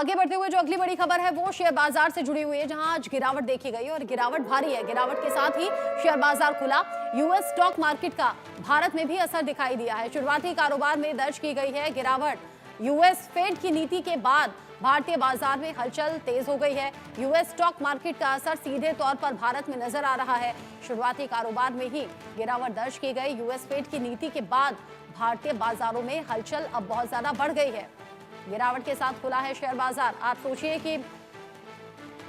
आगे बढ़ते हुए जो अगली बड़ी खबर है वो शेयर बाजार से जुड़ी हुई है, जहां आज गिरावट देखी गई और गिरावट भारी है। गिरावट के साथ ही शेयर बाजार खुला। यूएस स्टॉक मार्केट का भारत में भी असर दिखाई दिया है। शुरुआती कारोबार में दर्ज की गई है गिरावट। यूएस फेड की नीति के बाद भारतीय बाजार में हलचल तेज हो गई है। यूएस स्टॉक मार्केट का असर सीधे तौर पर भारत में नजर आ रहा है। शुरुआती कारोबार में ही गिरावट दर्ज की गई। यूएस फेड की नीति के बाद भारतीय बाजारों में हलचल अब बहुत ज्यादा बढ़ गई है। गिरावट के साथ खुला है शेयर बाजार। आप सोचिए कि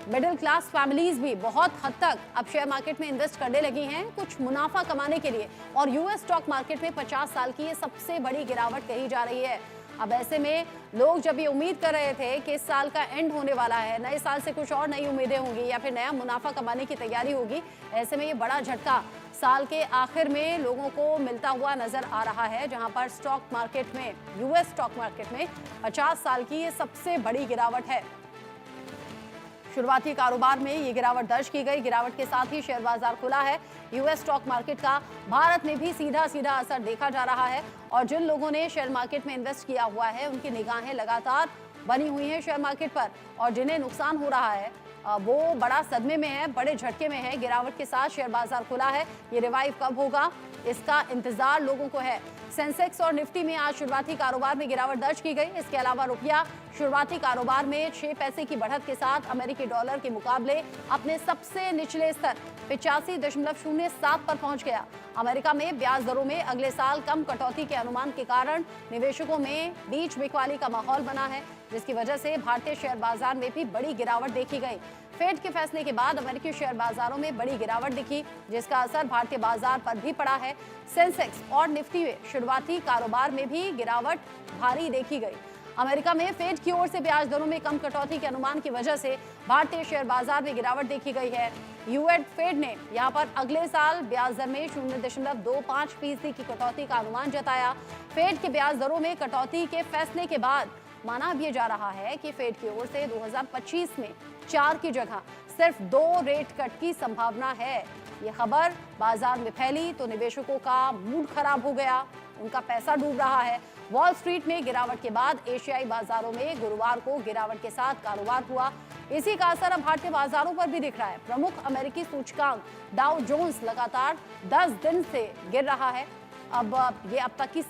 मिडिल क्लास फैमिलीज भी बहुत हद तक अब शेयर मार्केट में इन्वेस्ट करने लगी हैं कुछ मुनाफा कमाने के लिए, और यूएस स्टॉक मार्केट में 50 साल की ये सबसे बड़ी गिरावट कही जा रही है। अब ऐसे में लोग जब ये उम्मीद कर रहे थे कि इस साल का एंड होने वाला है, नए साल से कुछ और नई उम्मीदें होंगी या फिर नया मुनाफा कमाने की तैयारी होगी, ऐसे में ये बड़ा झटका साल के आखिर में लोगों को मिलता हुआ नजर आ रहा है, जहां पर स्टॉक मार्केट में, यूएस स्टॉक मार्केट में 50 साल की ये सबसे बड़ी गिरावट है। शुरुआती कारोबार में ये गिरावट दर्ज की गई। गिरावट के साथ ही शेयर बाजार खुला है। यूएस स्टॉक मार्केट का भारत में भी सीधा सीधा असर देखा जा रहा है, और जिन लोगों ने शेयर मार्केट में इन्वेस्ट किया हुआ है उनकी निगाहें लगातार बनी हुई हैं शेयर मार्केट पर, और जिन्हें नुकसान हो रहा है वो बड़ा सदमे में है, बड़े झटके में है। गिरावट के साथ शेयर बाजार खुला है। ये रिवाइव कब होगा, इसका इंतजार लोगों को है। सेंसेक्स और निफ्टी में आज शुरुआती कारोबार में गिरावट दर्ज की गई। इसके अलावा रुपया शुरुआती कारोबार में 6 पैसे की बढ़त के साथ अमेरिकी डॉलर के मुकाबले अपने सबसे निचले स्तर 85.07 पर पहुंच गया। अमेरिका में ब्याज दरों में अगले साल कम कटौती के अनुमान के कारण निवेशकों में बीच बिकवाली का माहौल बना है, जिसकी वजह से भारतीय शेयर बाजार में भी बड़ी गिरावट देखी गई। फेड के फैसले के बाद अमेरिकी शेयर बाजारों में बड़ी गिरावट दिखी, जिसका असर भारतीय बाजार पर भी पड़ा है। सेंसेक्स और निफ्टी में शुरुआती कारोबार में भी गिरावट भारी देखी गई। अमेरिका में फेड की ओर से ब्याज दरों में कम कटौती के अनुमान की वजह से भारतीय शेयर बाजार में गिरावट देखी गई है। यूएस फेड ने यहां पर अगले साल ब्याज दर में 0.25% की कटौती का अनुमान जताया। फेड के ब्याज दरों में कटौती के फैसले के बाद माना अब ये जा रहा है कि फेड की ओर से 2025 में 4 की जगह सिर्फ 2 रेट कट की संभावना है। ये खबर बाजार में फैली तो निवेशकों का मूड खराब हो गया, उनका पैसा डूब रहा है। वॉल स्ट्रीट में गिरावट के बाद एशियाई बाजारों में गुरुवार को गिरावट के साथ कारोबार हुआ। इसी का असर अब भारतीय बाजारों पर भी दिख रहा है। प्रमुख अमेरिकी सूचकांक डाउ जोन्स लगातार 10 दिन से गिर रहा है। अब ये अब तक की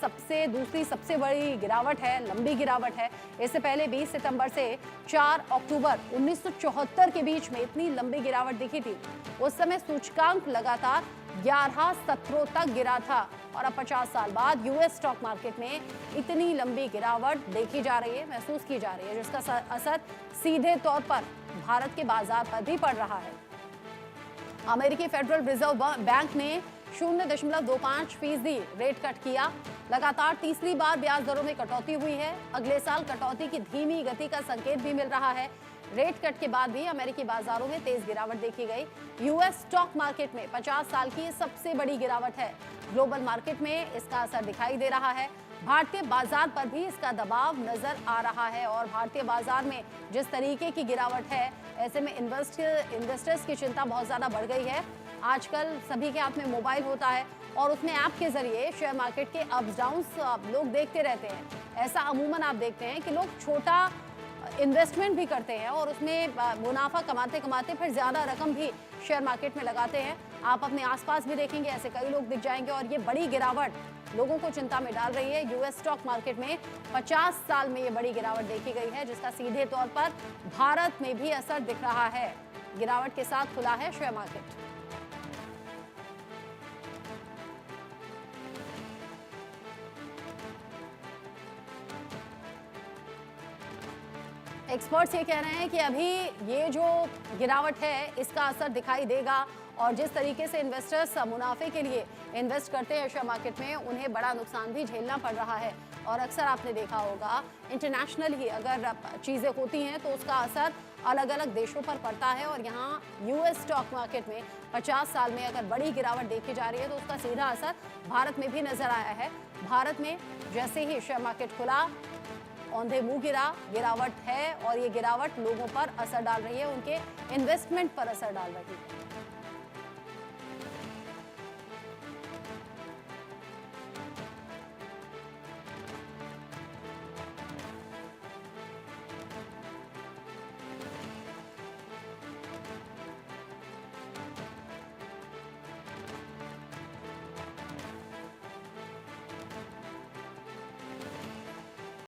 दूसरी सबसे बड़ी गिरावट है, लंबी गिरावट है। इससे पहले 20 सितंबर से 4 अक्टूबर 1974 के बीच में इतनी लंबी गिरावट दिखी थी। उस समय सूचकांक लगातार 11 सत्रों तक गिरा था, और अब 50 साल बाद यूएस स्टॉक मार्केट में इतनी लंबी गिरावट देखी जा रही है, महसूस की जा रही है, जिसका असर सीधे तौर पर भारत के बाजार पर भी पड़ रहा है। अमेरिकी फेडरल रिजर्व बैंक ने 0.25% रेट कट किया। लगातार तीसरी बार ब्याज दरों में कटौती हुई है। अगले साल कटौती की धीमी गति का संकेत भी मिल रहा है। रेट कट के बाद भी अमेरिकी बाजारों में तेज गिरावट देखी गई। यूएस स्टॉक मार्केट में 50 साल की ये सबसे बड़ी गिरावट है। ग्लोबल मार्केट में इसका असर दिखाई दे रहा है। भारतीय बाजार पर भी इसका दबाव नजर आ रहा है, और भारतीय बाजार में जिस तरीके की गिरावट है, ऐसे में इन्वेस्टर्स की चिंता बहुत ज्यादा बढ़ गई है। आजकल सभी के हाथ में मोबाइल होता है, और उसमें ऐप के जरिए शेयर मार्केट के अप्स डाउन्स लोग देखते रहते हैं। ऐसा अमूमन आप देखते हैं कि लोग छोटा इन्वेस्टमेंट भी करते हैं और उसमें मुनाफा कमाते कमाते फिर ज़्यादा रकम भी शेयर मार्केट में लगाते हैं। आप अपने आसपास भी देखेंगे, ऐसे कई लोग दिख जाएंगे, और ये बड़ी गिरावट लोगों को चिंता में डाल रही है। यूएस स्टॉक मार्केट में 50 साल में ये बड़ी गिरावट देखी गई है, जिसका सीधे तौर पर भारत में भी असर दिख रहा है। गिरावट के साथ खुला है शेयर मार्केट। एक्सपर्ट्स ये कह रहे हैं कि अभी ये जो गिरावट है इसका असर दिखाई देगा, और जिस तरीके से इन्वेस्टर्स मुनाफे के लिए इन्वेस्ट करते हैं शेयर मार्केट में, उन्हें बड़ा नुकसान भी झेलना पड़ रहा है। और अक्सर आपने देखा होगा इंटरनेशनल ही अगर चीज़ें होती हैं तो उसका असर अलग अलग देशों पर पड़ता है, और यहाँ यूएस स्टॉक मार्केट में 50 साल में अगर बड़ी गिरावट देखी जा रही है तो उसका सीधा असर भारत में भी नजर आया है। भारत में जैसे ही शेयर मार्केट खुला, औंधे मुंह गिरावट है, और ये गिरावट लोगों पर असर डाल रही है, उनके इन्वेस्टमेंट पर असर डाल रही है।